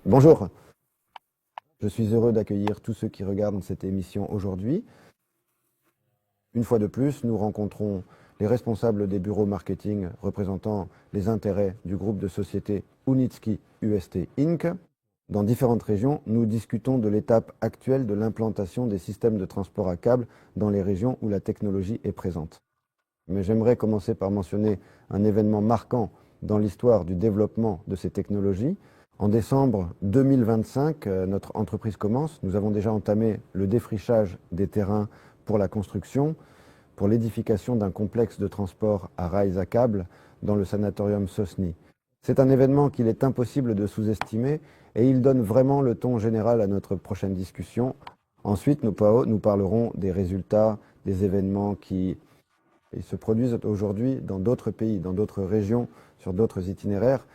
Bonjour, je suis heureux d'accueillir tous ceux qui regardent cette émission aujourd'hui. Une fois de plus, nous rencontrons les responsables des bureaux marketing représentant les intérêts du groupe de société Unitsky UST Inc. Dans différentes régions, nous discutons de l'étape actuelle de l'implantation des systèmes de transport à câble dans les régions où la technologie est présente. Mais j'aimerais commencer par mentionner un événement marquant dans l'histoire du développement de ces technologies. En décembre 2025, notre entreprise commence. Nous avons déjà entamé le défrichage des terrains pour la construction, pour l'édification d'un complexe de transport à rails à câbles dans le sanatorium Sosny. C'est un événement qu'il est impossible de sous-estimer et il donne vraiment le ton général à notre prochaine discussion. Ensuite, nous parlerons des résultats des événements qui se produisent aujourd'hui dans d'autres pays, dans d'autres régions, sur d'autres itinéraires.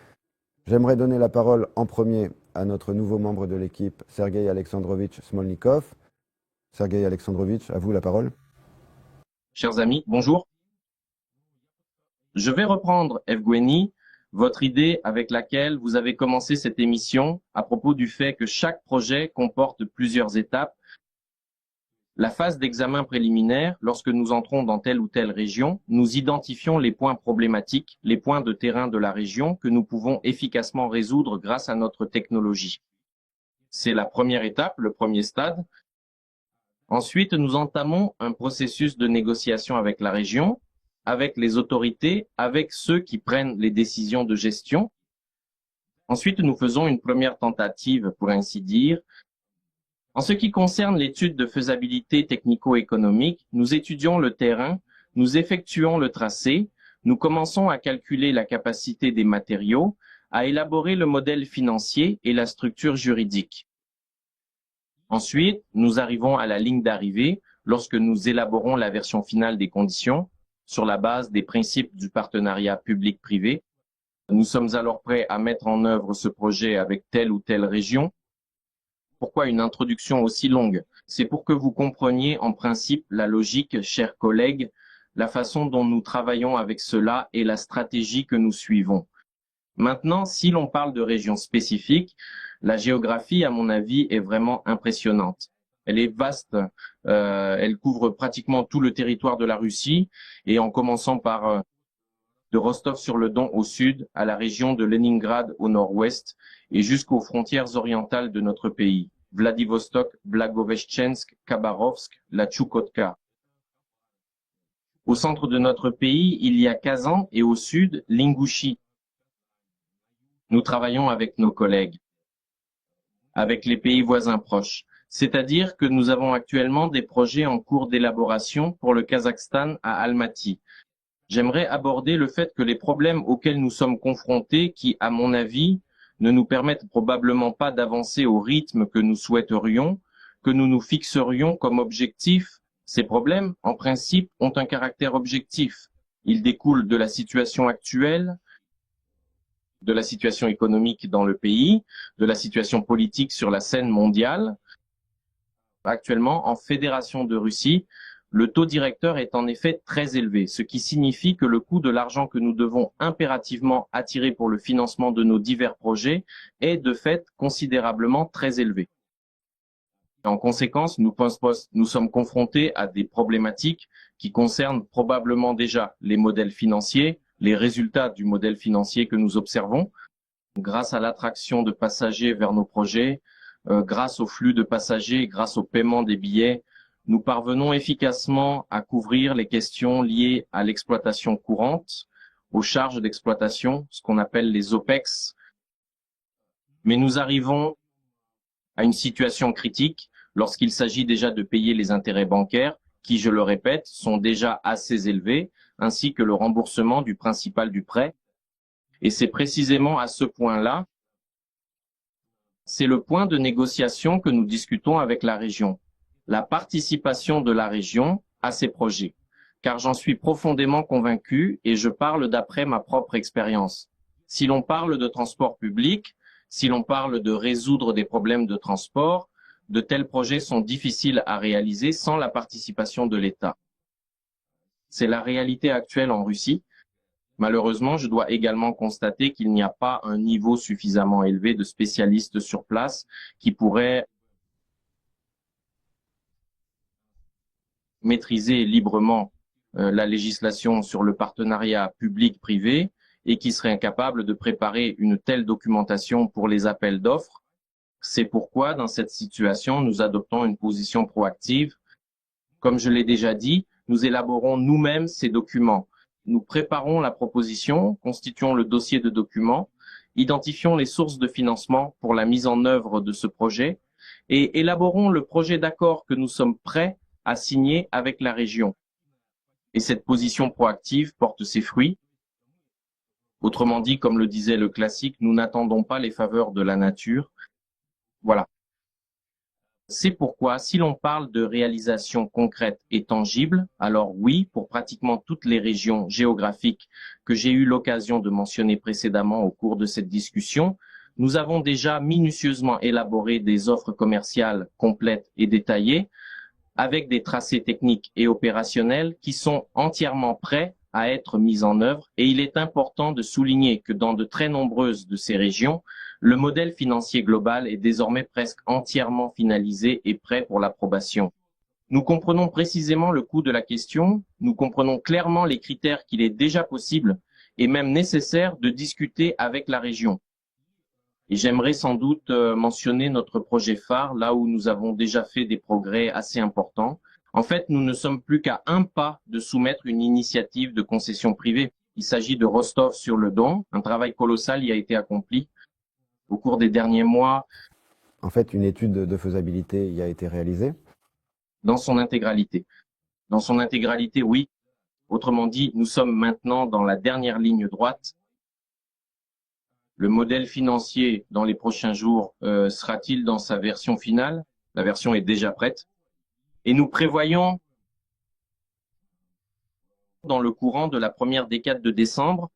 J'aimerais donner la parole en premier à notre nouveau membre de l'équipe, Sergueï Alexandrovitch Smolnikov. Sergueï Alexandrovitch, à vous la parole. Chers amis, bonjour. Je vais reprendre, Evgueni, votre idée avec laquelle vous avez commencé cette émission à propos du fait que chaque projet comporte plusieurs étapes. La phase d'examen préliminaire, lorsque nous entrons dans telle ou telle région, nous identifions les points problématiques, les points de terrain de la région que nous pouvons efficacement résoudre grâce à notre technologie. C'est la première étape, le premier stade. Ensuite, nous entamons un processus de négociation avec la région, avec les autorités, avec ceux qui prennent les décisions de gestion. Ensuite, nous faisons une première tentative, pour ainsi dire. En ce qui concerne l'étude de faisabilité technico-économique, nous étudions le terrain, nous effectuons le tracé, nous commençons à calculer la capacité des matériaux, à élaborer le modèle financier et la structure juridique. Ensuite, nous arrivons à la ligne d'arrivée lorsque nous élaborons la version finale des conditions sur la base des principes du partenariat public-privé. Nous sommes alors prêts à mettre en œuvre ce projet avec telle ou telle région. Pourquoi une introduction aussi longue? C'est pour que vous compreniez en principe la logique, chers collègues, la façon dont nous travaillons avec cela et la stratégie que nous suivons. Maintenant, si l'on parle de régions spécifiques, la géographie, à mon avis, est vraiment impressionnante. Elle est vaste, elle couvre pratiquement tout le territoire de la Russie, et en commençant par de Rostov-sur-le-Don au sud, à la région de Leningrad au nord-ouest, et jusqu'aux frontières orientales de notre pays, Vladivostok, Blagoveshchensk, Khabarovsk, la Tchoukotka. Au centre de notre pays, il y a Kazan et au sud, l'Ingouchie. Nous travaillons avec nos collègues, avec les pays voisins proches. C'est-à-dire que nous avons actuellement des projets en cours d'élaboration pour le Kazakhstan à Almaty. J'aimerais aborder le fait que les problèmes auxquels nous sommes confrontés, qui, à mon avis, ne nous permettent probablement pas d'avancer au rythme que nous souhaiterions, que nous nous fixerions comme objectif, ces problèmes, en principe, ont un caractère objectif. Ils découlent de la situation actuelle, de la situation économique dans le pays, de la situation politique sur la scène mondiale. Actuellement, en Fédération de Russie, le taux directeur est en effet très élevé, ce qui signifie que le coût de l'argent que nous devons impérativement attirer pour le financement de nos divers projets est de fait considérablement très élevé. En conséquence, nous sommes confrontés à des problématiques qui concernent probablement déjà les modèles financiers, les résultats du modèle financier que nous observons, grâce à l'attraction de passagers vers nos projets, grâce au flux de passagers, grâce au paiement des billets, nous parvenons efficacement à couvrir les questions liées à l'exploitation courante, aux charges d'exploitation, ce qu'on appelle les OPEX. Mais nous arrivons à une situation critique lorsqu'il s'agit déjà de payer les intérêts bancaires, qui, je le répète, sont déjà assez élevés, ainsi que le remboursement du principal du prêt. Et c'est précisément à ce point-là, c'est le point de négociation que nous discutons avec la région. La participation de la région à ces projets, car j'en suis profondément convaincu et je parle d'après ma propre expérience. Si l'on parle de transport public, si l'on parle de résoudre des problèmes de transport, de tels projets sont difficiles à réaliser sans la participation de l'État. C'est la réalité actuelle en Russie. Malheureusement, je dois également constater qu'il n'y a pas un niveau suffisamment élevé de spécialistes sur place qui pourraient maîtriser librement la législation sur le partenariat public-privé et qui seraient incapables de préparer une telle documentation pour les appels d'offres. C'est pourquoi, dans cette situation, nous adoptons une position proactive. Comme je l'ai déjà dit, nous élaborons nous-mêmes ces documents. Nous préparons la proposition, constituons le dossier de documents, identifions les sources de financement pour la mise en œuvre de ce projet et élaborons le projet d'accord que nous sommes prêts à signer avec la région. Et cette position proactive porte ses fruits. Autrement dit, comme le disait le classique, nous n'attendons pas les faveurs de la nature. Voilà. C'est pourquoi, si l'on parle de réalisation concrète et tangible, alors oui, pour pratiquement toutes les régions géographiques que j'ai eu l'occasion de mentionner précédemment au cours de cette discussion, nous avons déjà minutieusement élaboré des offres commerciales complètes et détaillées, avec des tracés techniques et opérationnels qui sont entièrement prêts à être mis en œuvre. Et il est important de souligner que dans de très nombreuses de ces régions, le modèle financier global est désormais presque entièrement finalisé et prêt pour l'approbation. Nous comprenons précisément le coût de la question, nous comprenons clairement les critères qu'il est déjà possible et même nécessaire de discuter avec la région. Et j'aimerais sans doute mentionner notre projet phare, là où nous avons déjà fait des progrès assez importants. En fait, nous ne sommes plus qu'à un pas de soumettre une initiative de concession privée. Il s'agit de Rostov-sur-le-Don. Un travail colossal y a été accompli au cours des derniers mois. En fait, une étude de faisabilité y a été réalisée. Dans son intégralité. Dans son intégralité, oui. Autrement dit, nous sommes maintenant dans la dernière ligne droite. Le modèle financier dans les prochains jours sera-t-il dans sa version finale? La version est déjà prête. Et nous prévoyons, dans le courant de la première décade de décembre,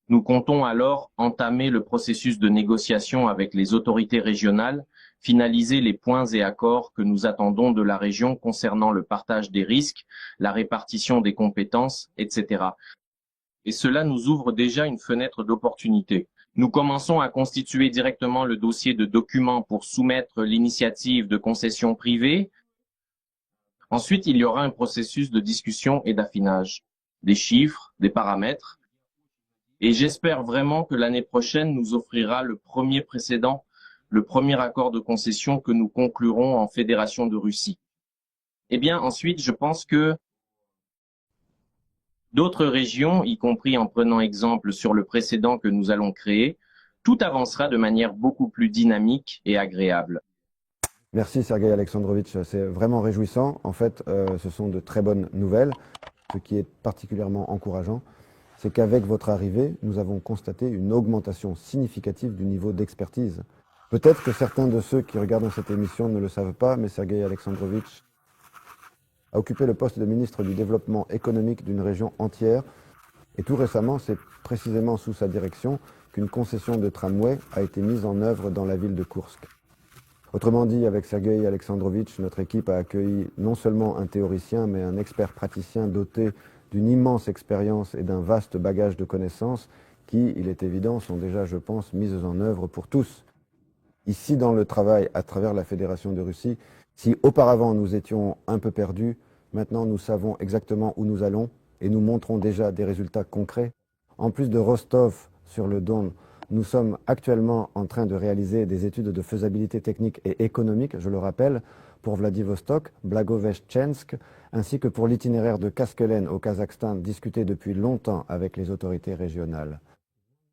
nous comptons alors entamer le processus de négociation avec les autorités régionales, finaliser les points et accords que nous attendons de la région concernant le partage des risques, la répartition des compétences, etc. Et cela nous ouvre déjà une fenêtre d'opportunité. Nous commençons à constituer directement le dossier de documents pour soumettre l'initiative de concession privée. Ensuite, il y aura un processus de discussion et d'affinage, des chiffres, des paramètres. Et j'espère vraiment que l'année prochaine nous offrira le premier précédent, le premier accord de concession que nous conclurons en Fédération de Russie. Eh bien, ensuite, je pense que d'autres régions, y compris en prenant exemple sur le précédent que nous allons créer, tout avancera de manière beaucoup plus dynamique et agréable. Merci Sergueï Alexandrovitch, c'est vraiment réjouissant. En fait, ce sont de très bonnes nouvelles. Ce qui est particulièrement encourageant, c'est qu'avec votre arrivée, nous avons constaté une augmentation significative du niveau d'expertise. Peut-être que certains de ceux qui regardent cette émission ne le savent pas, mais Sergueï Alexandrovitch a occupé le poste de ministre du Développement économique d'une région entière. Et tout récemment, c'est précisément sous sa direction qu'une concession de tramway a été mise en œuvre dans la ville de Koursk. Autrement dit, avec Sergueï Alexandrovitch, notre équipe a accueilli non seulement un théoricien, mais un expert praticien doté d'une immense expérience et d'un vaste bagage de connaissances qui, il est évident, sont déjà, je pense, mises en œuvre pour tous. Ici, dans le travail à travers la Fédération de Russie, si auparavant nous étions un peu perdus, maintenant nous savons exactement où nous allons et nous montrons déjà des résultats concrets. En plus de Rostov sur le Don, nous sommes actuellement en train de réaliser des études de faisabilité technique et économique, je le rappelle, pour Vladivostok, Blagoveshchensk, ainsi que pour l'itinéraire de Kaskelen au Kazakhstan, discuté depuis longtemps avec les autorités régionales.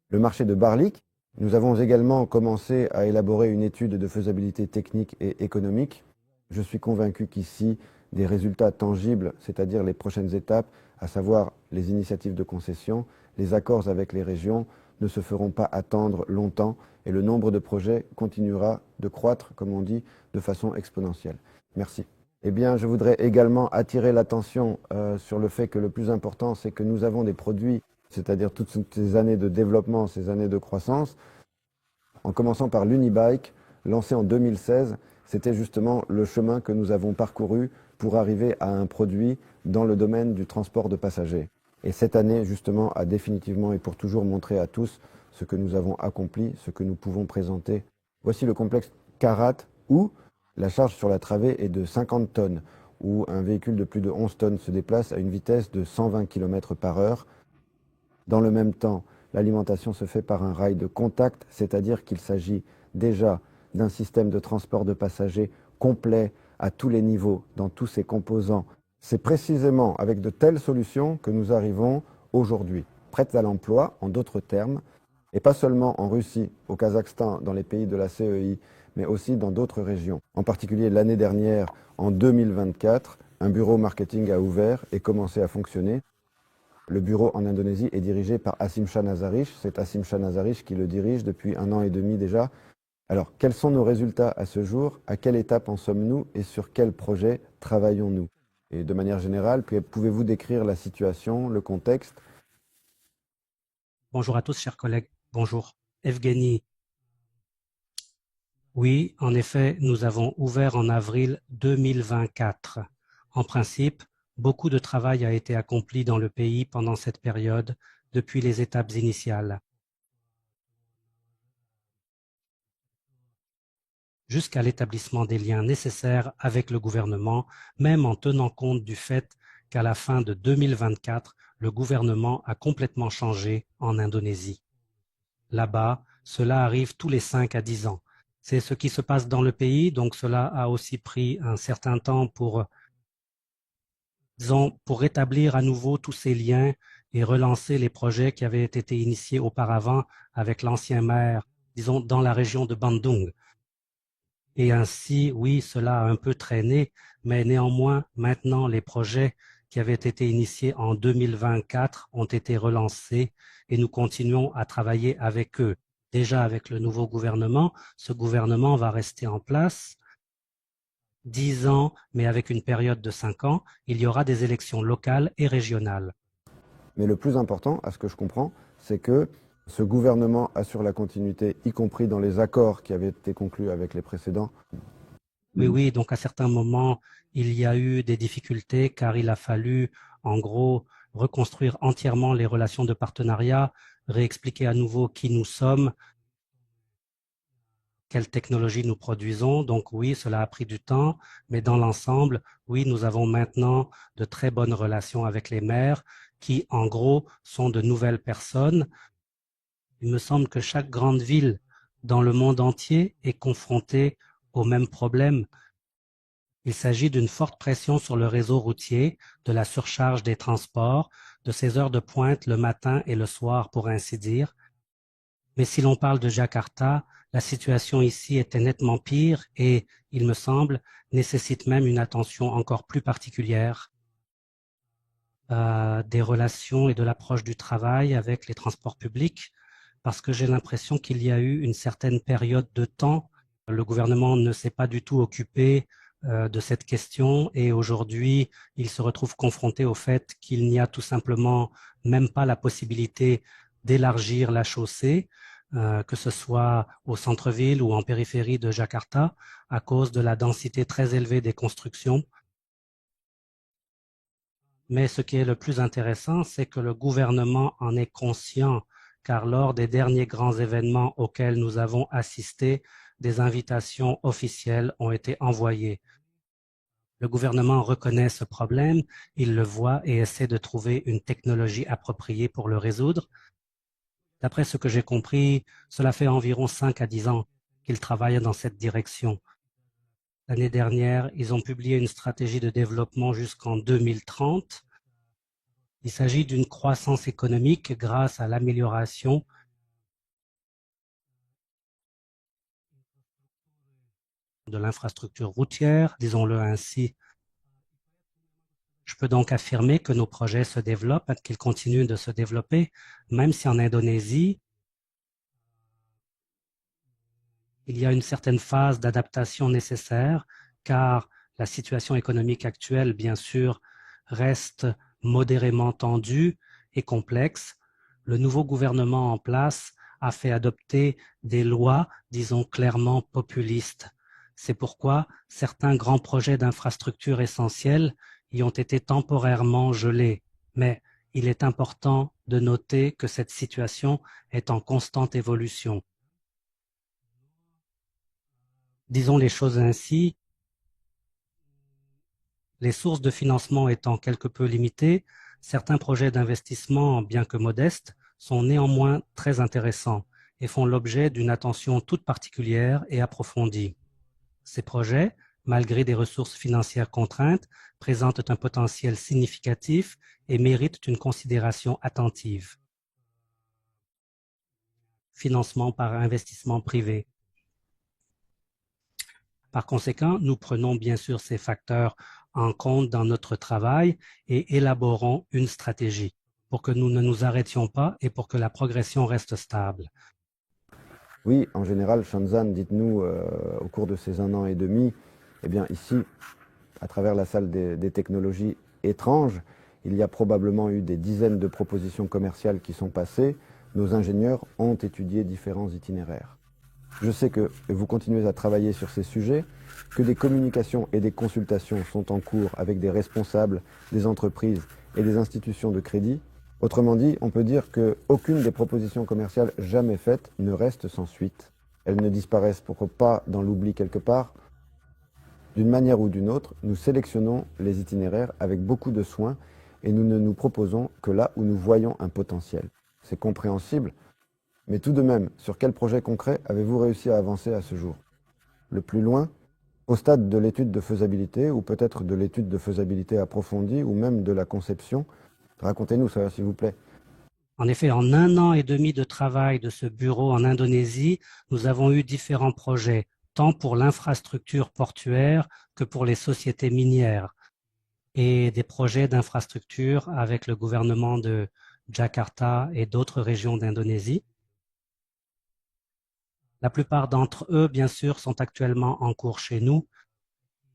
Le marché de Barlik, nous avons également commencé à élaborer une étude de faisabilité technique et économique. Je suis convaincu qu'ici, des résultats tangibles, c'est-à-dire les prochaines étapes, à savoir les initiatives de concession, les accords avec les régions, ne se feront pas attendre longtemps et le nombre de projets continuera de croître, comme on dit, de façon exponentielle. Merci. Eh bien, je voudrais également attirer l'attention sur le fait que le plus important, c'est que nous avons des produits, c'est-à-dire toutes ces années de développement, ces années de croissance, en commençant par l'Unibike, lancé en 2016, c'était justement le chemin que nous avons parcouru pour arriver à un produit dans le domaine du transport de passagers. Et cette année, justement, a définitivement et pour toujours montré à tous ce que nous avons accompli, ce que nous pouvons présenter. Voici le complexe Karat, où la charge sur la travée est de 50 tonnes, où un véhicule de plus de 11 tonnes se déplace à une vitesse de 120 km par heure. Dans le même temps, l'alimentation se fait par un rail de contact, c'est-à-dire qu'il s'agit déjà d'un système de transport de passagers complet à tous les niveaux, dans tous ses composants. C'est précisément avec de telles solutions que nous arrivons aujourd'hui, prêtes à l'emploi, en d'autres termes, et pas seulement en Russie, au Kazakhstan, dans les pays de la CEI, mais aussi dans d'autres régions. En particulier l'année dernière, en 2024, un bureau marketing a ouvert et commencé à fonctionner. Le bureau en Indonésie est dirigé par Asim Shah Nazarish. C'est Asim Shah Nazarish qui le dirige depuis 1 an et demi déjà. Alors, quels sont nos résultats à ce jour? À quelle étape en sommes-nous et sur quel projet travaillons-nous? Et de manière générale, pouvez-vous décrire la situation, le contexte? Bonjour à tous, chers collègues. Bonjour. Evgeny. Oui, en effet, nous avons ouvert en avril 2024. En principe, beaucoup de travail a été accompli dans le pays pendant cette période, depuis les étapes initiales, jusqu'à l'établissement des liens nécessaires avec le gouvernement, même en tenant compte du fait qu'à la fin de 2024, le gouvernement a complètement changé en Indonésie. Là-bas, cela arrive tous les 5 à 10 ans. C'est ce qui se passe dans le pays, donc cela a aussi pris un certain temps pour, disons, pour rétablir à nouveau tous ces liens et relancer les projets qui avaient été initiés auparavant avec l'ancien maire, disons, dans la région de Bandung. Et ainsi, oui, cela a un peu traîné, mais néanmoins, maintenant, les projets qui avaient été initiés en 2024 ont été relancés et nous continuons à travailler avec eux. Déjà avec le nouveau gouvernement, ce gouvernement va rester en place 10 ans, mais avec une période de 5 ans, il y aura des élections locales et régionales. Mais le plus important, à ce que je comprends, c'est que ce gouvernement assure la continuité, y compris dans les accords qui avaient été conclus avec les précédents. Oui, donc à certains moments, il y a eu des difficultés car il a fallu, en gros, reconstruire entièrement les relations de partenariat, réexpliquer à nouveau qui nous sommes, quelle technologie nous produisons. Donc oui, cela a pris du temps, mais dans l'ensemble, oui, nous avons maintenant de très bonnes relations avec les maires qui, en gros, sont de nouvelles personnes. Il me semble que chaque grande ville dans le monde entier est confrontée au même problème. Il s'agit d'une forte pression sur le réseau routier, de la surcharge des transports, de ces heures de pointe le matin et le soir, pour ainsi dire. Mais si l'on parle de Jakarta, la situation ici était nettement pire et, il me semble, nécessite même une attention encore plus particulière des relations et de l'approche du travail avec les transports publics, parce que j'ai l'impression qu'il y a eu une certaine période de temps. Le gouvernement ne s'est pas du tout occupé de cette question et aujourd'hui, il se retrouve confronté au fait qu'il n'y a tout simplement même pas la possibilité d'élargir la chaussée, que ce soit au centre-ville ou en périphérie de Jakarta, à cause de la densité très élevée des constructions. Mais ce qui est le plus intéressant, c'est que le gouvernement en est conscient, car lors des derniers grands événements auxquels nous avons assisté, des invitations officielles ont été envoyées. Le gouvernement reconnaît ce problème, il le voit et essaie de trouver une technologie appropriée pour le résoudre. D'après ce que j'ai compris, cela fait environ 5 à 10 ans qu'ils travaillent dans cette direction. L'année dernière, ils ont publié une stratégie de développement jusqu'en 2030. Il s'agit d'une croissance économique grâce à l'amélioration de l'infrastructure routière, disons-le ainsi. Je peux donc affirmer que nos projets se développent, qu'ils continuent de se développer, même si en Indonésie, il y a une certaine phase d'adaptation nécessaire, car la situation économique actuelle, bien sûr, reste modérément tendue et complexe. Le nouveau gouvernement en place a fait adopter des lois, disons clairement populistes. C'est pourquoi certains grands projets d'infrastructures essentielles y ont été temporairement gelés. Mais il est important de noter que cette situation est en constante évolution. Disons les choses ainsi, les sources de financement étant quelque peu limitées, certains projets d'investissement, bien que modestes, sont néanmoins très intéressants et font l'objet d'une attention toute particulière et approfondie. Ces projets, malgré des ressources financières contraintes, présentent un potentiel significatif et méritent une considération attentive. Financement par investissement privé. Par conséquent, nous prenons bien sûr ces facteurs en compte dans notre travail et élaborons une stratégie pour que nous ne nous arrêtions pas et pour que la progression reste stable. Oui, en général, Shanzan, dites-nous, au cours de ces 1 an et demi, eh bien ici, à travers la salle des technologies étranges, il y a probablement eu des dizaines de propositions commerciales qui sont passées. Nos ingénieurs ont étudié différents itinéraires. Je sais que vous continuez à travailler sur ces sujets, que des communications et des consultations sont en cours avec des responsables, des entreprises et des institutions de crédit. Autrement dit, on peut dire qu'aucune des propositions commerciales jamais faites ne reste sans suite. Elles ne disparaissent pourquoi pas dans l'oubli quelque part. D'une manière ou d'une autre, nous sélectionnons les itinéraires avec beaucoup de soin et nous ne nous proposons que là où nous voyons un potentiel. C'est compréhensible, mais tout de même, sur quel projet concret avez-vous réussi à avancer à ce jour? Le plus loin? Au stade de l'étude de faisabilité, ou peut-être de l'étude de faisabilité approfondie, ou même de la conception? Racontez-nous ça, s'il vous plaît. En effet, en 1 an et demi de travail de ce bureau en Indonésie, nous avons eu différents projets, tant pour l'infrastructure portuaire que pour les sociétés minières, et des projets d'infrastructure avec le gouvernement de Jakarta et d'autres régions d'Indonésie. La plupart d'entre eux, bien sûr, sont actuellement en cours chez nous.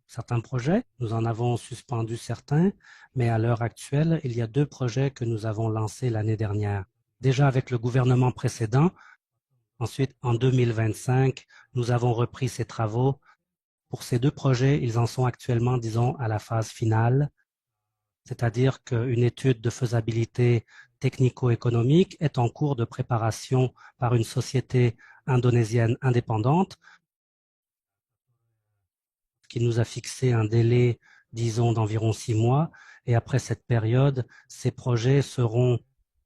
Certains projets, nous en avons suspendu certains, mais à l'heure actuelle, il y a 2 projets que nous avons lancés l'année dernière. Déjà avec le gouvernement précédent, ensuite en 2025, nous avons repris ces travaux. Pour ces 2 projets, ils en sont actuellement, disons, à la phase finale, c'est-à-dire qu'une étude de faisabilité technico-économique est en cours de préparation par une société indonésienne indépendante qui nous a fixé un délai, disons, d'environ 6 mois. Et après cette période, ces projets seront,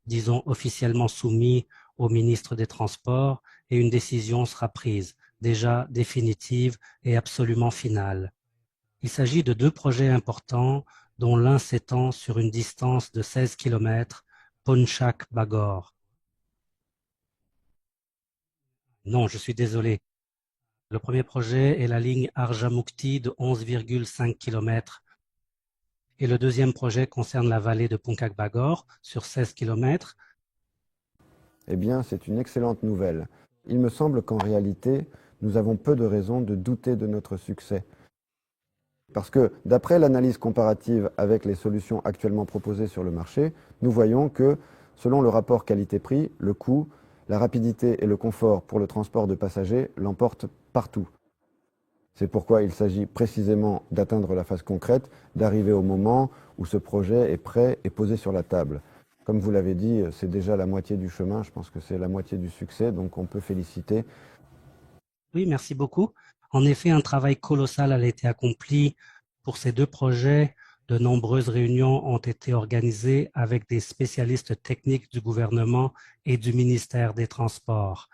disons, officiellement soumis au ministre des Transports et une décision sera prise, déjà définitive et absolument finale. Il s'agit de 2 projets importants, dont l'un s'étend sur une distance de 16 km, Puncak-Bagor. Non, je suis désolé. Le premier projet est la ligne Arjamukti de 11,5 km et le deuxième projet concerne la vallée de Puncak-Bagor sur 16 km. Eh bien, c'est une excellente nouvelle. Il me semble qu'en réalité, nous avons peu de raisons de douter de notre succès. Parce que, d'après l'analyse comparative avec les solutions actuellement proposées sur le marché, nous voyons que, selon le rapport qualité-prix, le coût, la rapidité et le confort pour le transport de passagers l'emportent partout. C'est pourquoi il s'agit précisément d'atteindre la phase concrète, d'arriver au moment où ce projet est prêt et posé sur la table. Comme vous l'avez dit, c'est déjà la moitié du chemin, je pense que c'est la moitié du succès, donc on peut féliciter. Oui, merci beaucoup. En effet, un travail colossal a été accompli pour ces 2 projets. De nombreuses réunions ont été organisées avec des spécialistes techniques du gouvernement et du ministère des Transports.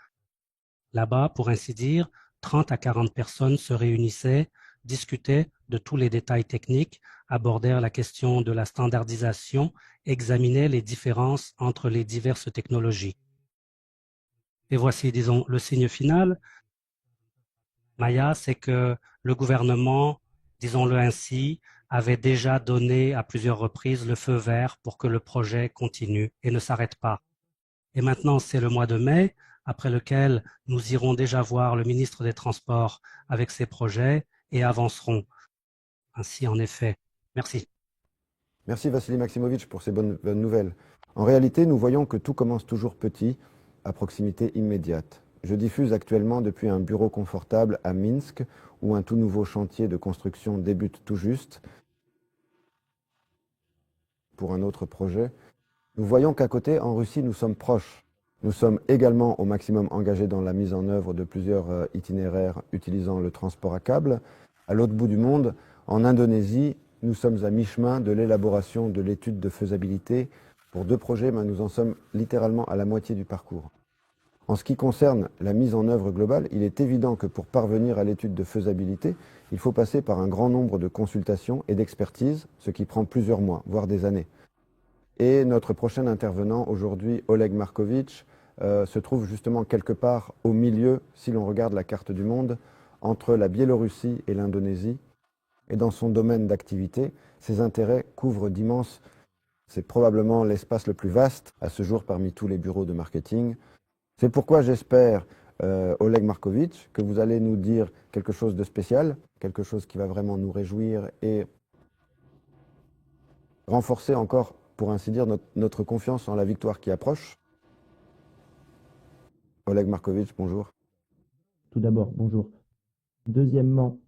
Là-bas, pour ainsi dire, 30 à 40 personnes se réunissaient, discutaient de tous les détails techniques, abordèrent la question de la standardisation, examinaient les différences entre les diverses technologies. Et voici, disons, le signe final. Maya, c'est que le gouvernement, disons-le ainsi, avait déjà donné à plusieurs reprises le feu vert pour que le projet continue et ne s'arrête pas. Et maintenant, c'est le mois de mai, après lequel nous irons déjà voir le ministre des Transports avec ses projets et avancerons. Ainsi, en effet. Merci. Merci Vassili Maximovitch pour ces bonnes nouvelles. En réalité, nous voyons que tout commence toujours petit, à proximité immédiate. Je diffuse actuellement depuis un bureau confortable à Minsk, où un tout nouveau chantier de construction débute tout juste pour un autre projet. Nous voyons qu'à côté, en Russie, nous sommes proches. Nous sommes également au maximum engagés dans la mise en œuvre de plusieurs itinéraires utilisant le transport à câble. À l'autre bout du monde, en Indonésie, nous sommes à mi-chemin de l'élaboration de l'étude de faisabilité. Pour 2 projets, mais nous en sommes littéralement à la moitié du parcours. En ce qui concerne la mise en œuvre globale, il est évident que pour parvenir à l'étude de faisabilité, il faut passer par un grand nombre de consultations et d'expertises, ce qui prend plusieurs mois, voire des années. Et notre prochain intervenant aujourd'hui, Oleg Markovitch, se trouve justement quelque part au milieu, si l'on regarde la carte du monde, entre la Biélorussie et l'Indonésie. Et dans son domaine d'activité, ses intérêts couvrent d'immenses. C'est probablement l'espace le plus vaste à ce jour parmi tous les bureaux de marketing. C'est pourquoi j'espère, Oleg Markovitch, que vous allez nous dire quelque chose de spécial, quelque chose qui va vraiment nous réjouir et renforcer encore, pour ainsi dire, notre confiance en la victoire qui approche. Oleg Markovitch, bonjour. Tout d'abord, bonjour. Deuxièmement,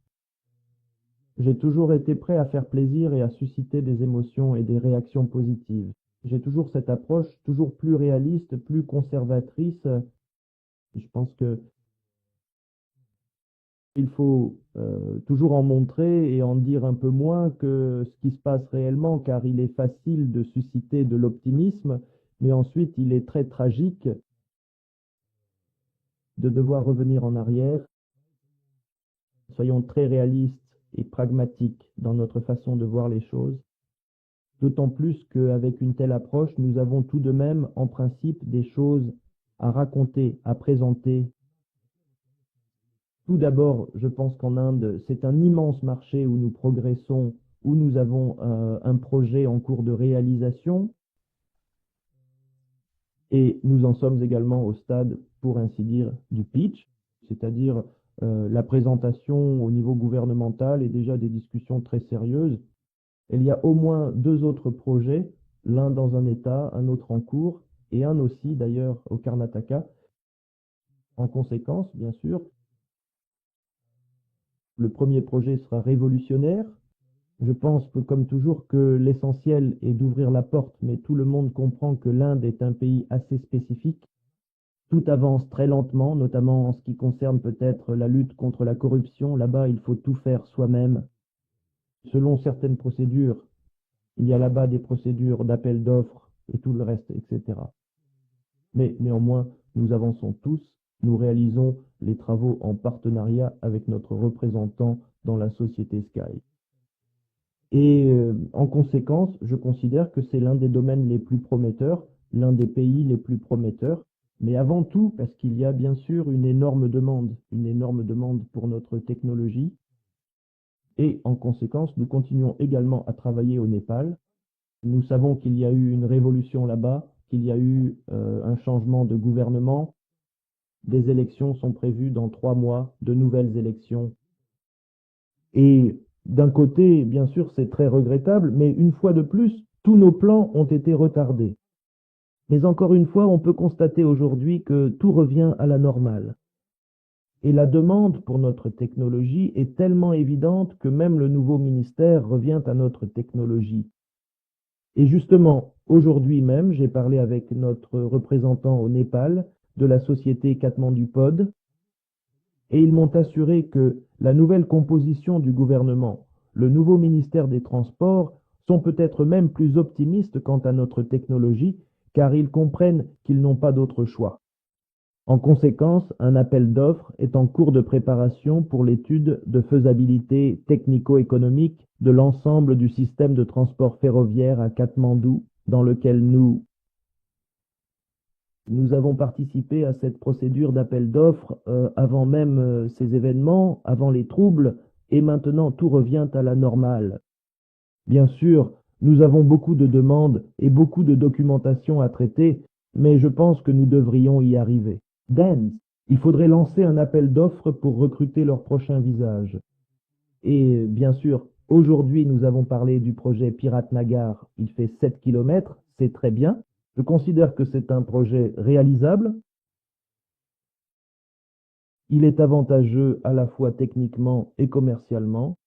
j'ai toujours été prêt à faire plaisir et à susciter des émotions et des réactions positives. J'ai toujours cette approche, toujours plus réaliste, plus conservatrice. Je pense que il faut toujours en montrer et en dire un peu moins que ce qui se passe réellement, car il est facile de susciter de l'optimisme, mais ensuite il est très tragique de devoir revenir en arrière. Soyons très réalistes et pragmatiques dans notre façon de voir les choses, d'autant plus qu'avec une telle approche, nous avons tout de même, en principe, des choses à raconter, à présenter. Tout d'abord, je pense qu'en Inde, c'est un immense marché où nous progressons, où nous avons un projet en cours de réalisation, et nous en sommes également au stade, pour ainsi dire, du pitch, c'est-à-dire la présentation au niveau gouvernemental et déjà des discussions très sérieuses. Il y a au moins 2 autres projets, l'un dans un État, un autre en cours, et un aussi d'ailleurs au Karnataka. En conséquence, bien sûr, le premier projet sera révolutionnaire. Je pense que, comme toujours, que l'essentiel est d'ouvrir la porte, mais tout le monde comprend que l'Inde est un pays assez spécifique. Tout avance très lentement, notamment en ce qui concerne peut-être la lutte contre la corruption. Là-bas, il faut tout faire soi-même, selon certaines procédures. Il y a là-bas des procédures d'appel d'offres et tout le reste, etc. Mais néanmoins, nous avançons tous, nous réalisons les travaux en partenariat avec notre représentant dans la société Sky. Et en conséquence, je considère que c'est l'un des domaines les plus prometteurs, l'un des pays les plus prometteurs, mais avant tout parce qu'il y a bien sûr une énorme demande pour notre technologie. Et en conséquence, nous continuons également à travailler au Népal. Nous savons qu'il y a eu une révolution là-bas, qu'il y a eu un changement de gouvernement. Des élections sont prévues dans 3 mois, de nouvelles élections. Et d'un côté, bien sûr, c'est très regrettable, mais une fois de plus, tous nos plans ont été retardés. Mais encore une fois, on peut constater aujourd'hui que tout revient à la normale. Et la demande pour notre technologie est tellement évidente que même le nouveau ministère revient à notre technologie. Et justement, aujourd'hui même, j'ai parlé avec notre représentant au Népal de la société Kathmandu Pod, et ils m'ont assuré que la nouvelle composition du gouvernement, le nouveau ministère des Transports, sont peut-être même plus optimistes quant à notre technologie, car ils comprennent qu'ils n'ont pas d'autre choix. En conséquence, un appel d'offres est en cours de préparation pour l'étude de faisabilité technico-économique de l'ensemble du système de transport ferroviaire à Katmandou, dans lequel nous avons participé à cette procédure d'appel d'offres avant même ces événements, avant les troubles, et maintenant tout revient à la normale. Bien sûr, nous avons beaucoup de demandes et beaucoup de documentation à traiter, mais je pense que nous devrions y arriver. Dance, il faudrait lancer un appel d'offres pour recruter leur prochain visage. Et bien sûr, aujourd'hui, nous avons parlé du projet Pirate Nagar. Il fait 7 km, c'est très bien. Je considère que c'est un projet réalisable. Il est avantageux à la fois techniquement et commercialement.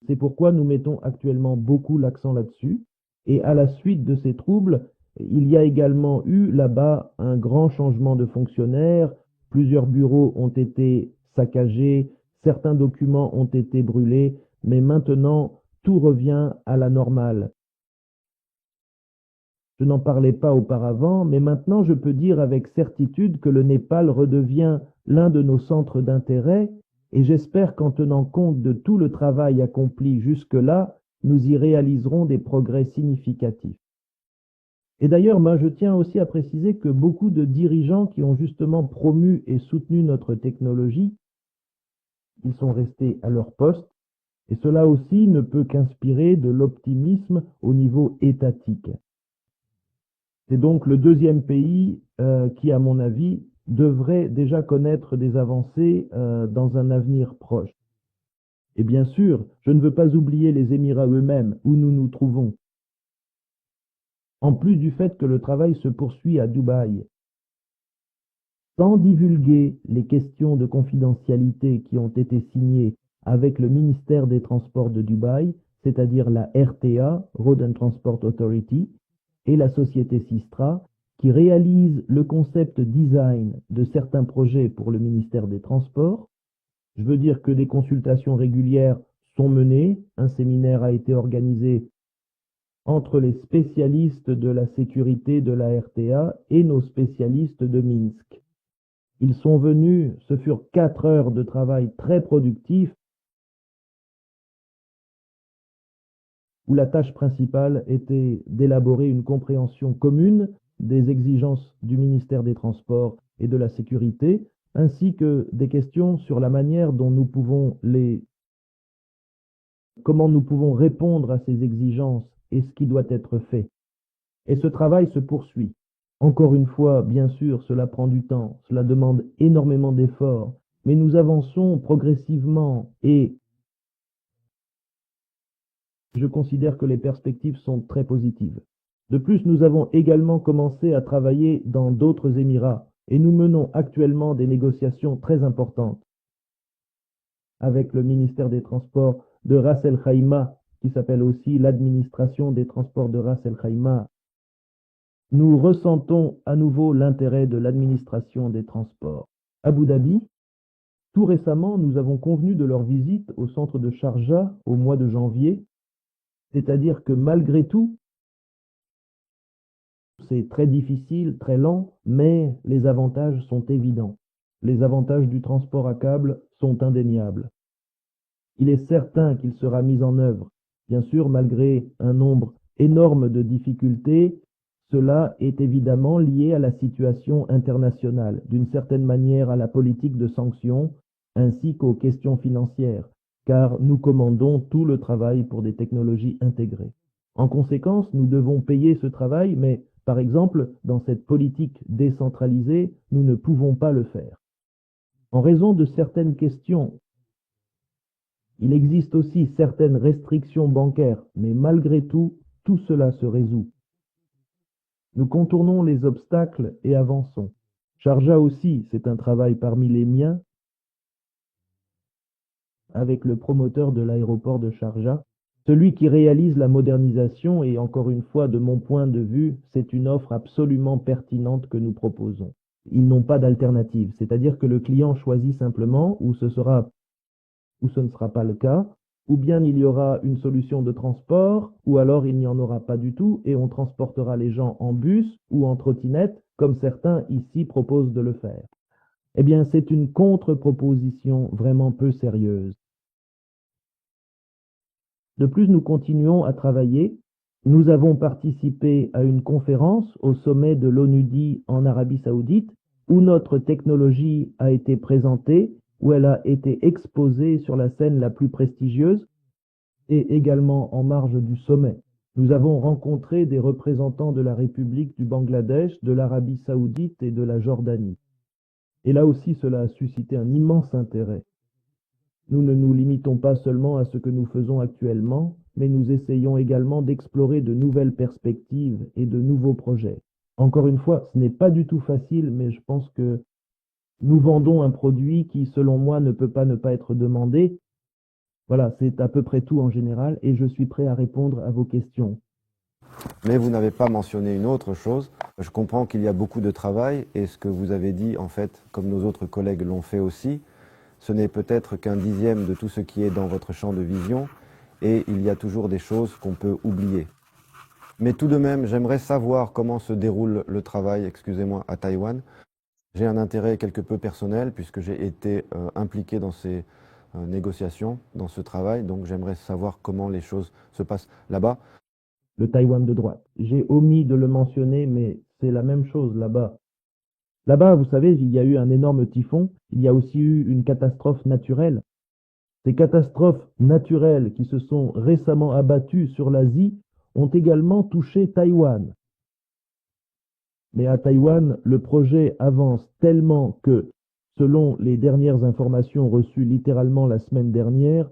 C'est pourquoi nous mettons actuellement beaucoup l'accent là-dessus. Et à la suite de ces troubles, Il y a également eu là-bas un grand changement de fonctionnaires. Plusieurs bureaux ont été saccagés, certains documents ont été brûlés, mais maintenant tout revient à la normale. Je n'en parlais pas auparavant, mais maintenant je peux dire avec certitude que le Népal redevient l'un de nos centres d'intérêt et j'espère qu'en tenant compte de tout le travail accompli jusque-là, nous y réaliserons des progrès significatifs. Et d'ailleurs, je tiens aussi à préciser que beaucoup de dirigeants qui ont justement promu et soutenu notre technologie, ils sont restés à leur poste, et cela aussi ne peut qu'inspirer de l'optimisme au niveau étatique. C'est donc le deuxième pays qui, à mon avis, devrait déjà connaître des avancées dans un avenir proche. Et bien sûr, je ne veux pas oublier les Émirats eux-mêmes, où nous nous trouvons. En plus du fait que le travail se poursuit à Dubaï. Sans divulguer les questions de confidentialité qui ont été signées avec le ministère des Transports de Dubaï, c'est-à-dire la RTA, Road and Transport Authority, et la société Sistra, qui réalise le concept design de certains projets pour le ministère des Transports. Je veux dire que des consultations régulières sont menées, un séminaire a été organisé entre les spécialistes de la sécurité de la RTA et nos spécialistes de Minsk. Ils sont venus, ce furent 4 heures de travail très productif, où la tâche principale était d'élaborer une compréhension commune des exigences du ministère des Transports et de la Sécurité, ainsi que des questions sur la manière dont nous pouvons comment nous pouvons répondre à ces exigences et ce qui doit être fait. Et ce travail se poursuit. Encore une fois, bien sûr, cela prend du temps, cela demande énormément d'efforts, mais nous avançons progressivement et je considère que les perspectives sont très positives. De plus, nous avons également commencé à travailler dans d'autres Émirats et nous menons actuellement des négociations très importantes avec le ministère des Transports de Ras El Khaimah, qui s'appelle aussi l'administration des transports de Ras El Khaimah. Nous ressentons à nouveau l'intérêt de l'administration des transports. Abu Dhabi, tout récemment, nous avons convenu de leur visite au centre de Sharjah au mois de janvier. C'est-à-dire que malgré tout, c'est très difficile, très lent, mais les avantages sont évidents. Les avantages du transport à câble sont indéniables. Il est certain qu'il sera mis en œuvre. Bien sûr, malgré un nombre énorme de difficultés, cela est évidemment lié à la situation internationale, d'une certaine manière à la politique de sanctions, ainsi qu'aux questions financières, car nous commandons tout le travail pour des technologies intégrées. En conséquence, nous devons payer ce travail, mais par exemple, dans cette politique décentralisée, nous ne pouvons pas le faire. En raison de certaines questions, il existe aussi certaines restrictions bancaires, mais malgré tout, tout cela se résout. Nous contournons les obstacles et avançons. Sharjah aussi, c'est un travail parmi les miens, avec le promoteur de l'aéroport de Sharjah, celui qui réalise la modernisation et encore une fois, de mon point de vue, c'est une offre absolument pertinente que nous proposons. Ils n'ont pas d'alternative, c'est-à-dire que le client choisit simplement où ce ne sera pas le cas, ou bien il y aura une solution de transport, ou alors il n'y en aura pas du tout et on transportera les gens en bus ou en trottinette, comme certains ici proposent de le faire. Eh bien, c'est une contre-proposition vraiment peu sérieuse. De plus, nous continuons à travailler. Nous avons participé à une conférence au sommet de l'ONUDI en Arabie Saoudite, où notre technologie a été présentée, où elle a été exposée sur la scène la plus prestigieuse, et également en marge du sommet. Nous avons rencontré des représentants de la République du Bangladesh, de l'Arabie Saoudite et de la Jordanie. Et là aussi, cela a suscité un immense intérêt. Nous ne nous limitons pas seulement à ce que nous faisons actuellement, mais nous essayons également d'explorer de nouvelles perspectives et de nouveaux projets. Encore une fois, ce n'est pas du tout facile, mais je pense que nous vendons un produit qui, selon moi, ne peut pas ne pas être demandé. Voilà, c'est à peu près tout en général, et je suis prêt à répondre à vos questions. Mais vous n'avez pas mentionné une autre chose. Je comprends qu'il y a beaucoup de travail et ce que vous avez dit, en fait, comme nos autres collègues l'ont fait aussi, ce n'est peut-être qu'un dixième de tout ce qui est dans votre champ de vision et il y a toujours des choses qu'on peut oublier. Mais tout de même, j'aimerais savoir comment se déroule le travail, excusez-moi, à Taïwan. J'ai un intérêt quelque peu personnel puisque j'ai été impliqué dans ces négociations, dans ce travail, donc j'aimerais savoir comment les choses se passent là-bas. Le Taïwan de droite. J'ai omis de le mentionner, mais c'est la même chose là-bas. Là-bas, vous savez, il y a eu un énorme typhon, il y a aussi eu une catastrophe naturelle. Ces catastrophes naturelles qui se sont récemment abattues sur l'Asie ont également touché Taïwan. Mais à Taïwan, le projet avance tellement que, selon les dernières informations reçues littéralement la semaine dernière,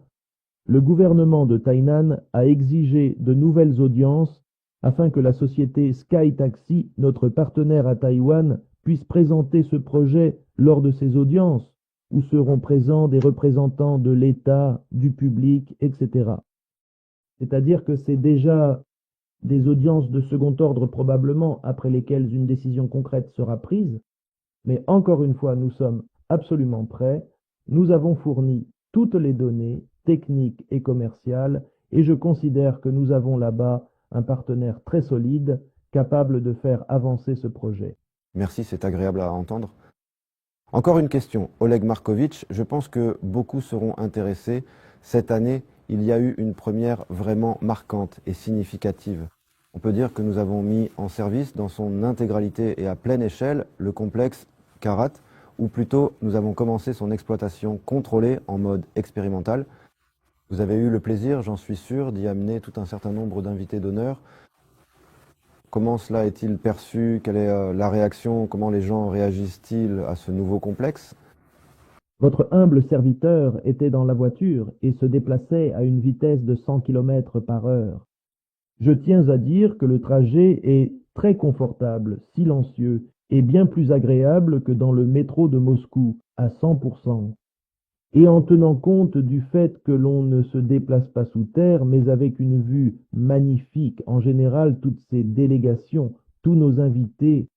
le gouvernement de Tainan a exigé de nouvelles audiences afin que la société Sky Taxi, notre partenaire à Taïwan, puisse présenter ce projet lors de ces audiences, où seront présents des représentants de l'État, du public, etc. C'est-à-dire que c'est déjà des audiences de second ordre probablement après lesquelles une décision concrète sera prise, mais encore une fois, nous sommes absolument prêts. Nous avons fourni toutes les données techniques et commerciales et je considère que nous avons là-bas un partenaire très solide, capable de faire avancer ce projet. Merci, c'est agréable à entendre. Encore une question, Oleg Markovitch, je pense que beaucoup seront intéressés. Cette année, il y a eu une première vraiment marquante et significative. On peut dire que nous avons mis en service dans son intégralité et à pleine échelle le complexe Karat, ou plutôt nous avons commencé son exploitation contrôlée en mode expérimental. Vous avez eu le plaisir, j'en suis sûr, d'y amener tout un certain nombre d'invités d'honneur. Comment cela est-il perçu? Quelle est la réaction? Comment les gens réagissent-ils à ce nouveau complexe? Votre humble serviteur était dans la voiture et se déplaçait à une vitesse de 100 km par heure. Je tiens à dire que le trajet est très confortable, silencieux et bien plus agréable que dans le métro de Moscou, à 100%. Et en tenant compte du fait que l'on ne se déplace pas sous terre, mais avec une vue magnifique, en général, toutes ces délégations, tous nos invités,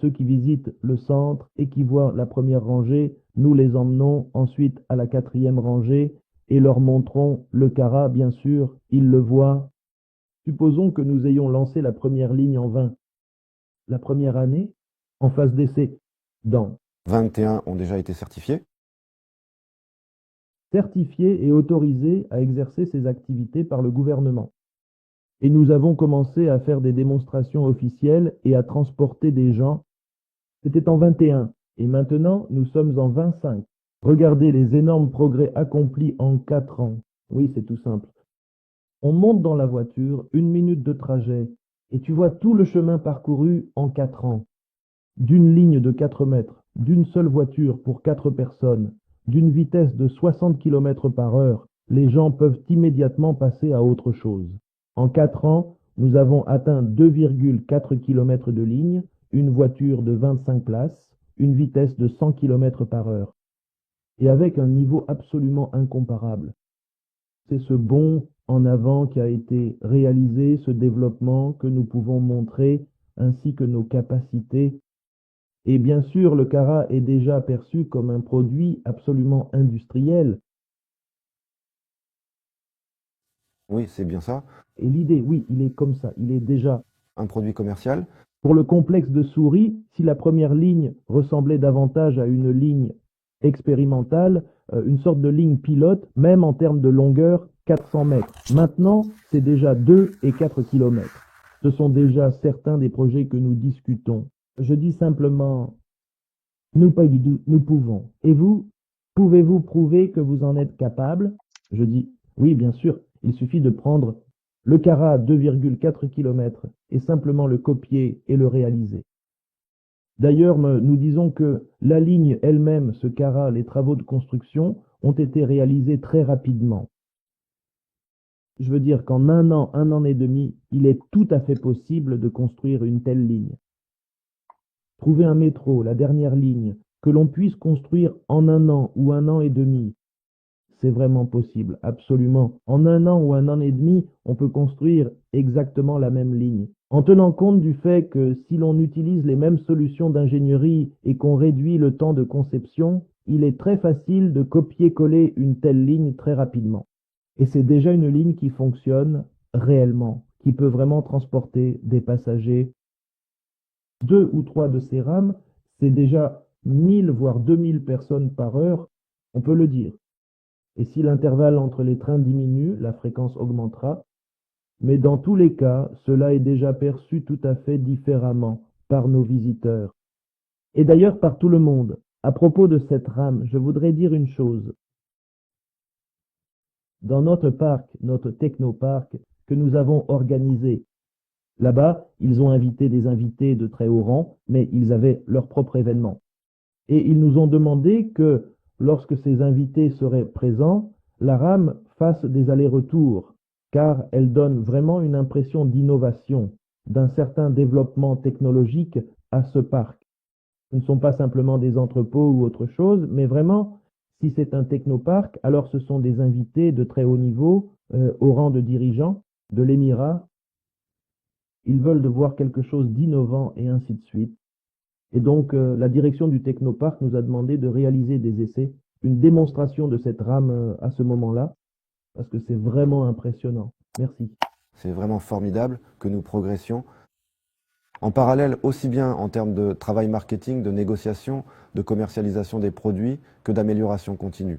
ceux qui visitent le centre et qui voient la première rangée, nous les emmenons ensuite à la quatrième rangée et leur montrons le Cara, bien sûr, ils le voient. Supposons que nous ayons lancé la première ligne en 20. La première année, en phase d'essai, dans 21 ont déjà été certifiés. certifié et autorisé à exercer ces activités par le gouvernement. Et nous avons commencé à faire des démonstrations officielles et à transporter des gens. C'était en 21 et maintenant nous sommes en 25. Regardez les énormes progrès accomplis en 4 ans. Oui, c'est tout simple. On monte dans la voiture, 1 minute de trajet, et tu vois tout le chemin parcouru en 4 ans. D'une ligne de 4 mètres, d'une seule voiture pour 4 personnes, d'une vitesse de 60 km par heure, les gens peuvent immédiatement passer à autre chose. En 4 ans, nous avons atteint 2,4 km de ligne, une voiture de 25 places, une vitesse de 100 km par heure, et avec un niveau absolument incomparable. C'est ce bond en avant qui a été réalisé, ce développement que nous pouvons montrer, ainsi que nos capacités. Et bien sûr, le Cara est déjà perçu comme un produit absolument industriel. Oui, c'est bien ça. Et l'idée, oui, il est comme ça, il est déjà. Un produit commercial. Pour le complexe de Souris, si la première ligne ressemblait davantage à une ligne expérimentale, une sorte de ligne pilote, même en termes de longueur, 400 mètres. Maintenant, c'est déjà 2 et 4 km. Ce sont déjà certains des projets que nous discutons. Je dis simplement, nous pouvons. Et vous, pouvez-vous prouver que vous en êtes capable? Je dis, oui, bien sûr, il suffit de prendre le Cara à 2,4 km et simplement le copier et le réaliser. D'ailleurs, nous disons que la ligne elle-même, ce Cara, les travaux de construction, ont été réalisés très rapidement. Je veux dire qu'en un an et demi, il est tout à fait possible de construire une telle ligne. Trouver un métro, la dernière ligne, que l'on puisse construire en un an ou un an et demi, c'est vraiment possible, absolument. En 1 an ou 1 an et demi, on peut construire exactement la même ligne. En tenant compte du fait que si l'on utilise les mêmes solutions d'ingénierie et qu'on réduit le temps de conception, il est très facile de copier-coller une telle ligne très rapidement. Et c'est déjà une ligne qui fonctionne réellement, qui peut vraiment transporter des passagers. 2 ou 3 de ces rames, c'est déjà 1000 voire 2000 personnes par heure, on peut le dire. Et si l'intervalle entre les trains diminue, la fréquence augmentera. Mais dans tous les cas, cela est déjà perçu tout à fait différemment par nos visiteurs. Et d'ailleurs par tout le monde. À propos de cette rame, je voudrais dire une chose. Dans notre parc, notre technoparc, que nous avons organisé, là-bas, ils ont invité des invités de très haut rang, mais ils avaient leur propre événement. Et ils nous ont demandé que, lorsque ces invités seraient présents, la rame fasse des allers-retours, car elle donne vraiment une impression d'innovation, d'un certain développement technologique à ce parc. Ce ne sont pas simplement des entrepôts ou autre chose, mais vraiment, si c'est un technoparc, alors ce sont des invités de très haut niveau, au rang de dirigeants de l'Émirat. Ils veulent de voir quelque chose d'innovant et ainsi de suite. Et donc, la direction du Technoparc nous a demandé de réaliser des essais, une démonstration de cette rame à ce moment-là, parce que c'est vraiment impressionnant. Merci. C'est vraiment formidable que nous progressions en parallèle, aussi bien en termes de travail marketing, de négociation, de commercialisation des produits, que d'amélioration continue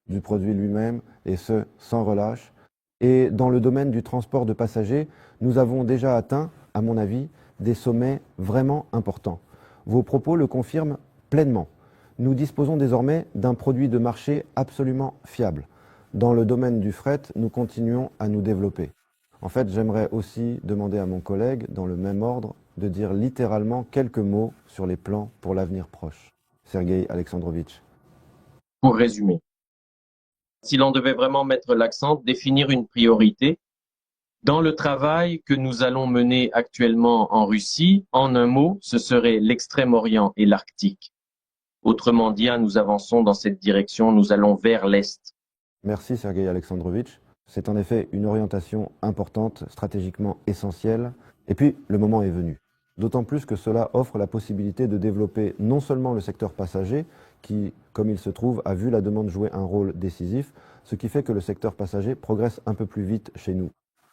du produit lui-même, et ce, sans relâche. Et dans le domaine du transport de passagers, nous avons déjà atteint, à mon avis, des sommets vraiment importants. Vos propos le confirment pleinement. Nous disposons désormais d'un produit de marché absolument fiable. Dans le domaine du fret, nous continuons à nous développer. En fait, j'aimerais aussi demander à mon collègue, dans le même ordre, de dire littéralement quelques mots sur les plans pour l'avenir proche. Sergueï Alexandrovitch. Pour résumer, si l'on devait vraiment mettre l'accent, définir une priorité, dans le travail que nous allons mener actuellement en Russie, en un mot, ce serait l'Extrême-Orient et l'Arctique. Autrement dit, nous avançons dans cette direction, nous allons vers l'Est. Merci Sergueï Alexandrovitch. C'est en effet une orientation importante, stratégiquement essentielle. Et puis, le moment est venu. D'autant plus que cela offre la possibilité de développer non seulement le secteur passager, qui, comme il se trouve, a vu la demande jouer un rôle décisif, ce qui fait que le secteur passager progresse un peu plus vite chez nous.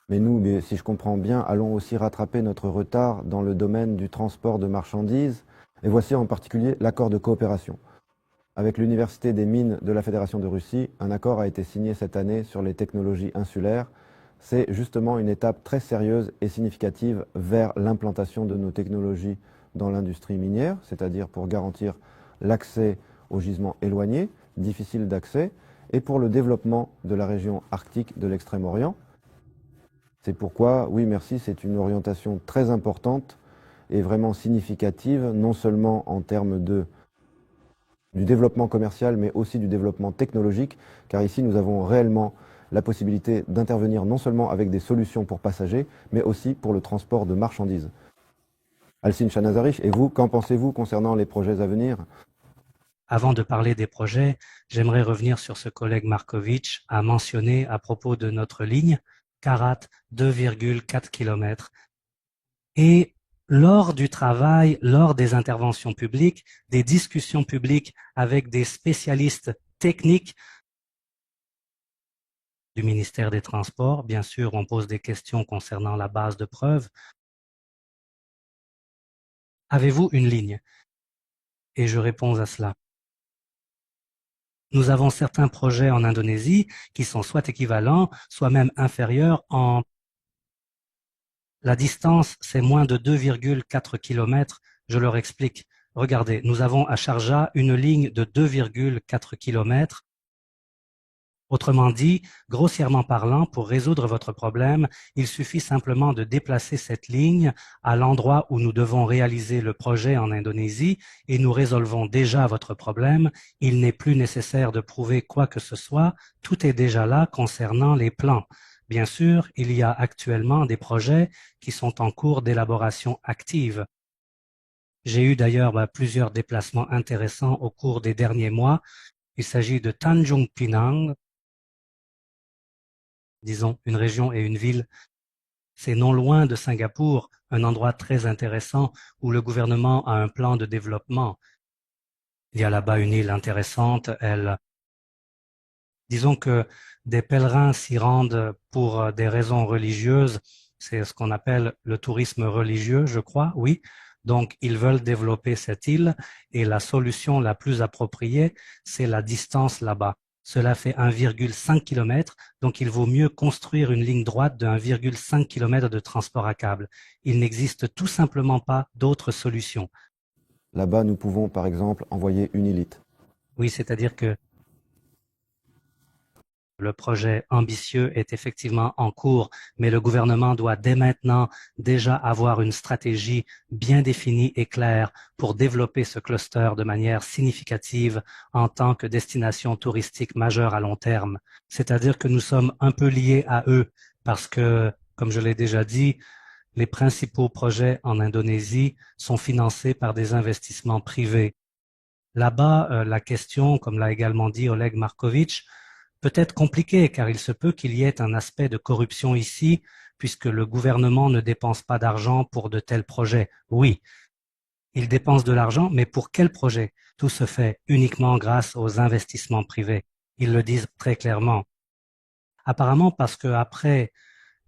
Mais nous, si je comprends bien, allons aussi rattraper notre retard dans le domaine du transport de marchandises. Et voici en particulier l'accord de coopération. Avec l'Université des mines de la Fédération de Russie, un accord a été signé cette année sur les technologies insulaires. C'est justement une étape très sérieuse et significative vers l'implantation de nos technologies dans l'industrie minière, c'est-à-dire pour garantir l'accès aux gisements éloignés, difficiles d'accès, et pour le développement de la région arctique de l'Extrême-Orient. C'est pourquoi, oui merci, c'est une orientation très importante et vraiment significative, non seulement en termes du développement commercial, mais aussi du développement technologique, car ici nous avons réellement la possibilité d'intervenir non seulement avec des solutions pour passagers, mais aussi pour le transport de marchandises. Alcin Chanazarich, et vous, qu'en pensez-vous concernant les projets à venir? Avant de parler des projets, j'aimerais revenir sur ce collègue Markovitch a mentionné à propos de notre ligne, Karat, 2,4 km. Et lors du travail, lors des interventions publiques, des discussions publiques avec des spécialistes techniques du ministère des Transports, bien sûr, on pose des questions concernant la base de preuves. Avez-vous une ligne? Et je réponds à cela. Nous avons certains projets en Indonésie qui sont soit équivalents, soit même inférieurs en... La distance, c'est moins de 2,4 km. Je leur explique. Regardez, nous avons à Sharjah une ligne de 2,4 km. Autrement dit, grossièrement parlant, pour résoudre votre problème, il suffit simplement de déplacer cette ligne à l'endroit où nous devons réaliser le projet en Indonésie et nous résolvons déjà votre problème. Il n'est plus nécessaire de prouver quoi que ce soit. Tout est déjà là concernant les plans. Bien sûr, il y a actuellement des projets qui sont en cours d'élaboration active. J'ai eu d'ailleurs plusieurs déplacements intéressants au cours des derniers mois Il s'agit de Tanjung Pinang, disons une région et une ville. C'est non loin de Singapour, un endroit très intéressant où le gouvernement a un plan de développement. Il y a là-bas une île intéressante. Disons que des pèlerins s'y rendent pour des raisons religieuses. C'est ce qu'on appelle le tourisme religieux, je crois, oui. Donc, ils veulent développer cette île et la solution la plus appropriée, c'est la distance là-bas. Cela fait 1,5 km, donc il vaut mieux construire une ligne droite de 1,5 km de transport à câble. Il n'existe tout simplement pas d'autre solution. Là-bas, nous pouvons par exemple envoyer une élite. Oui, c'est-à-dire que le projet ambitieux est effectivement en cours, mais le gouvernement doit dès maintenant déjà avoir une stratégie bien définie et claire pour développer ce cluster de manière significative en tant que destination touristique majeure à long terme. C'est-à-dire que nous sommes un peu liés à eux parce que, comme je l'ai déjà dit, les principaux projets en Indonésie sont financés par des investissements privés. Là-bas, la question, comme l'a également dit Oleg Markovitch, peut être compliqué car il se peut qu'il y ait un aspect de corruption ici puisque le gouvernement ne dépense pas d'argent pour de tels projets. Oui, il dépense de l'argent, mais pour quel projet? Tout se fait uniquement grâce aux investissements privés. Ils le disent très clairement. Apparemment parce que après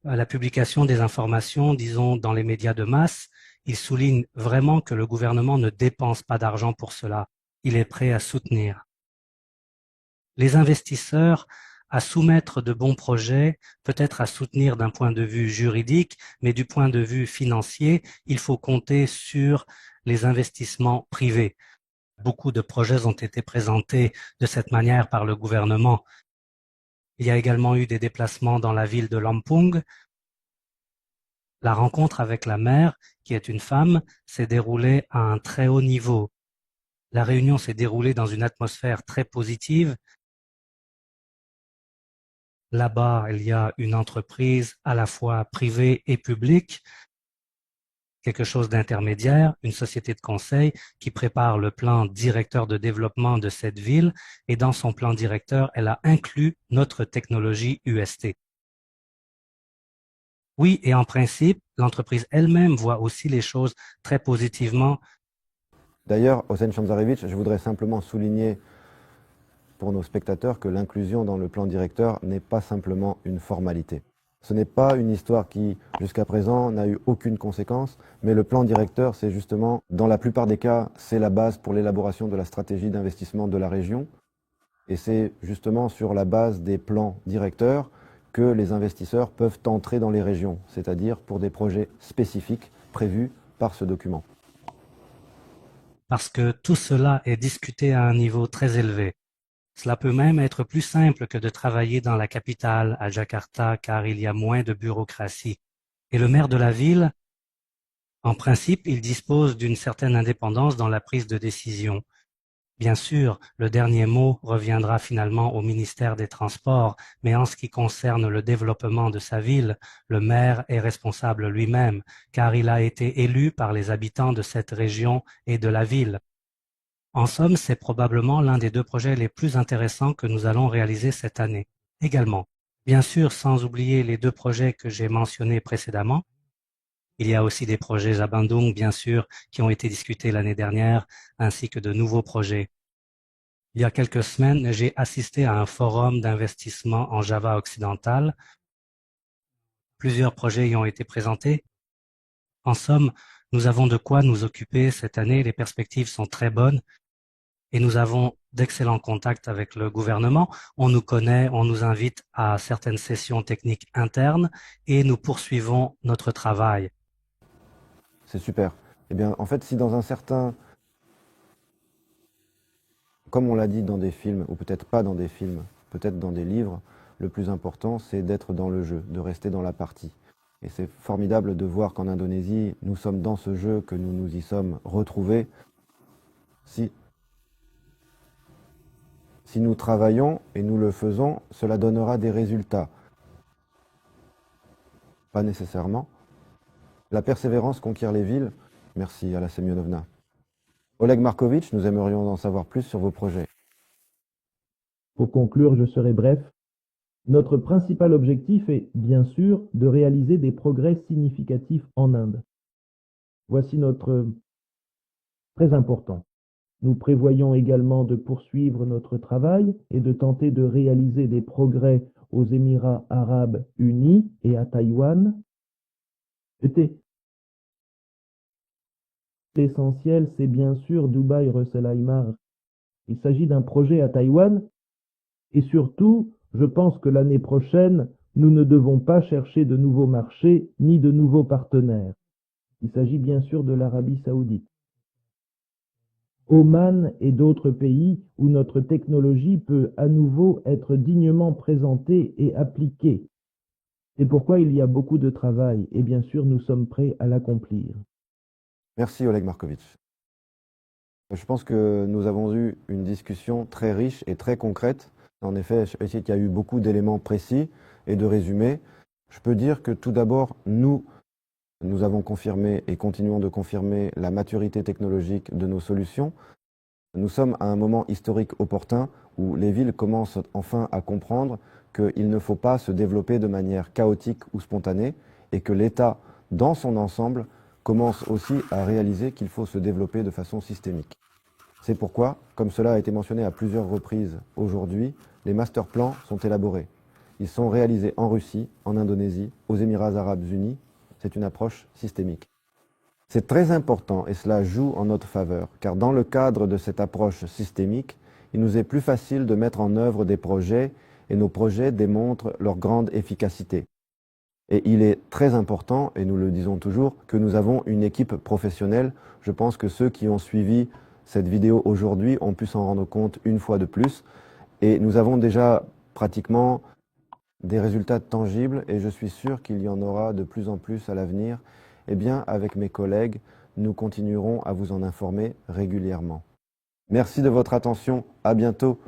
la publication des informations, disons, dans les médias de masse, ils soulignent vraiment que le gouvernement ne dépense pas d'argent pour cela. Il est prêt à soutenir les investisseurs, à soumettre de bons projets, peut-être à soutenir d'un point de vue juridique, mais du point de vue financier, il faut compter sur les investissements privés. Beaucoup de projets ont été présentés de cette manière par le gouvernement. Il y a également eu des déplacements dans la ville de Lampung. La rencontre avec la maire, qui est une femme, s'est déroulée à un très haut niveau. La réunion s'est déroulée dans une atmosphère très positive. Là-bas, il y a une entreprise à la fois privée et publique, quelque chose d'intermédiaire, une société de conseil qui prépare le plan directeur de développement de cette ville et dans son plan directeur, elle a inclus notre technologie UST. Oui, et en principe, l'entreprise elle-même voit aussi les choses très positivement. D'ailleurs, Hossein Shamsarevich, je voudrais simplement souligner pour nos spectateurs que l'inclusion dans le plan directeur n'est pas simplement une formalité. Ce n'est pas une histoire qui, jusqu'à présent, n'a eu aucune conséquence, mais le plan directeur, c'est justement, dans la plupart des cas, c'est la base pour l'élaboration de la stratégie d'investissement de la région. Et c'est justement sur la base des plans directeurs que les investisseurs peuvent entrer dans les régions, c'est-à-dire pour des projets spécifiques prévus par ce document. Parce que tout cela est discuté à un niveau très élevé. Cela peut même être plus simple que de travailler dans la capitale, à Jakarta, car il y a moins de bureaucratie. Et le maire de la ville, en principe, il dispose d'une certaine indépendance dans la prise de décision. Bien sûr, le dernier mot reviendra finalement au ministère des Transports, mais en ce qui concerne le développement de sa ville, le maire est responsable lui-même, car il a été élu par les habitants de cette région et de la ville. En somme, c'est probablement l'un des deux projets les plus intéressants que nous allons réaliser cette année. Également, bien sûr, sans oublier les deux projets que j'ai mentionnés précédemment, il y a aussi des projets à Bandung, bien sûr, qui ont été discutés l'année dernière, ainsi que de nouveaux projets. Il y a quelques semaines, j'ai assisté à un forum d'investissement en Java occidental. Plusieurs projets y ont été présentés. En somme, nous avons de quoi nous occuper cette année, les perspectives sont très bonnes. Et nous avons d'excellents contacts avec le gouvernement. On nous connaît, on nous invite à certaines sessions techniques internes et nous poursuivons notre travail. C'est super. Eh bien, en fait, si dans un certain... Comme on l'a dit dans des films, ou peut-être pas dans des films, peut-être dans des livres, le plus important, c'est d'être dans le jeu, de rester dans la partie. Et c'est formidable de voir qu'en Indonésie, nous sommes dans ce jeu, que nous nous y sommes retrouvés. Si nous travaillons et nous le faisons, cela donnera des résultats. Pas nécessairement. La persévérance conquiert les villes. Merci, Alla Semyonovna. Oleg Markovitch, nous aimerions en savoir plus sur vos projets. Pour conclure, je serai bref. Notre principal objectif est, bien sûr, de réaliser des progrès significatifs en Inde. Voici notre très important. Nous prévoyons également de poursuivre notre travail et de tenter de réaliser des progrès aux Émirats arabes unis et à Taïwan. L'essentiel, c'est bien sûr Dubaï Ras Al Khaimah. Il s'agit d'un projet à Taïwan et surtout, je pense que l'année prochaine, nous ne devons pas chercher de nouveaux marchés ni de nouveaux partenaires. Il s'agit bien sûr de l'Arabie Saoudite. Oman et d'autres pays où notre technologie peut à nouveau être dignement présentée et appliquée. C'est pourquoi il y a beaucoup de travail et bien sûr nous sommes prêts à l'accomplir. Merci Oleg Markovitch. Je pense que nous avons eu une discussion très riche et très concrète. En effet, je sais qu'il y a eu beaucoup d'éléments précis et de résumés. Je peux dire que tout d'abord, nous avons confirmé et continuons de confirmer la maturité technologique de nos solutions. Nous sommes à un moment historique opportun où les villes commencent enfin à comprendre qu'il ne faut pas se développer de manière chaotique ou spontanée et que l'État, dans son ensemble, commence aussi à réaliser qu'il faut se développer de façon systémique. C'est pourquoi, comme cela a été mentionné à plusieurs reprises aujourd'hui, les master plans sont élaborés. Ils sont réalisés en Russie, en Indonésie, aux Émirats arabes unis. C'est une approche systémique. C'est très important et cela joue en notre faveur, car dans le cadre de cette approche systémique, il nous est plus facile de mettre en œuvre des projets et nos projets démontrent leur grande efficacité. Et il est très important, et nous le disons toujours, que nous avons une équipe professionnelle. Je pense que ceux qui ont suivi cette vidéo aujourd'hui ont pu s'en rendre compte une fois de plus. Et nous avons déjà pratiquement des résultats tangibles et je suis sûr qu'il y en aura de plus en plus à l'avenir. Eh bien, avec mes collègues, nous continuerons à vous en informer régulièrement. Merci de votre attention. À bientôt.